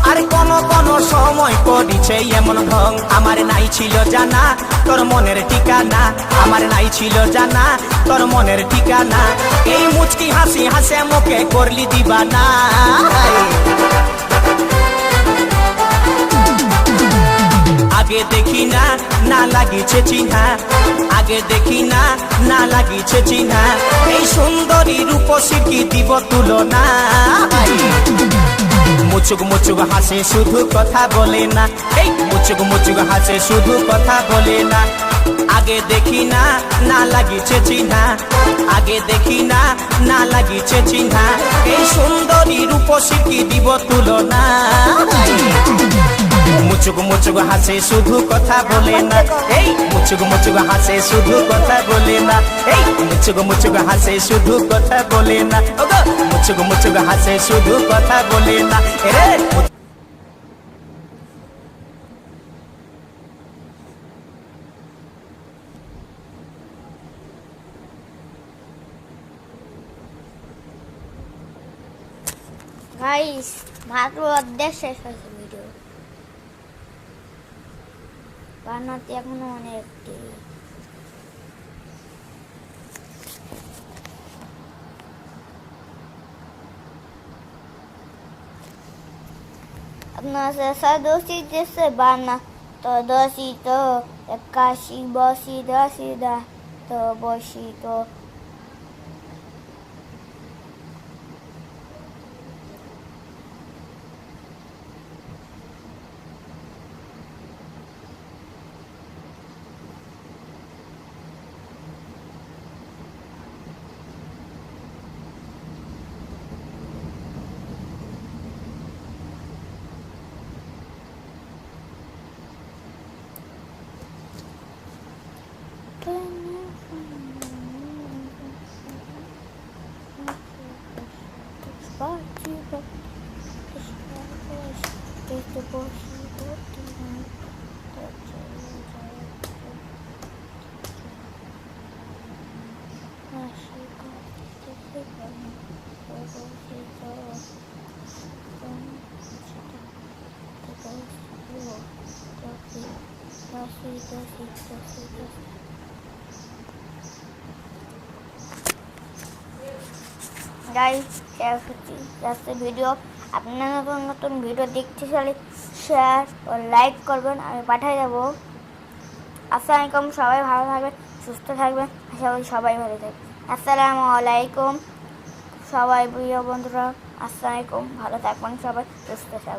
আর কোন কোন সময় করিছে এমন ঢং, আমার নাই ছিল জানা তোর মনের ঠিকানা, আমার নাই ছিল জানা তোর মনের ঠিকানা। এই মুচকি হাসি হাসে মুখে করলি দিবানা। আগে দেখি না না লাগিছে চিহ্না, আগে দেখি না না লাগিছে চিহ্না, এই সুন্দরী রূপসী কি দিব তুলনা। মুচুক মুচুক হাসে শুধু কথা বলে না, এই মুচুক মুচুক হাসে শুধু কথা বলে না। আগে দেখি না না লাগিছে চিহ্না, আগে দেখি না না লাগিছে চিহ্না, এই সুন্দরী রূপসী কি দিব তুলনা। মুচুক মুচুক হাসে শুধু কথা বলে না, এই মুচুক মুচুক হাসে শুধু কথা বলে না, এই মুচুক মুচুক হাসে শুধু কথা বলে না, ওগো মুচুক মুচুক হাসে শুধু কথা বলে না রে। গাইস মাত্র অর্ধেক শেষ হয়েছে ভিডিও, বানাতে এখনো অনেক দেরি। अपना ऐसा दोषी जैसे बाना तो दोषी तो काशी बसी दसी दा तो बसी तो গাইস শেয়ার করছি যাচ্ছে ভিডিও। আপনারা নতুন নতুন ভিডিও দেখতে চাইলে শেয়ার ও লাইক করবেন, আমি পাঠিয়ে দেবো। আসসালামু আলাইকুম, সবাই ভালো থাকবেন, সুস্থ থাকবেন, আশা করি সবাই ভালো থাকবেন। আসসালামু আলাইকুম সবাই প্রিয় বন্ধুরা, আসসালামু আলাইকুম, ভালো থাকবেন সবাই, সুস্থ থাকবেন।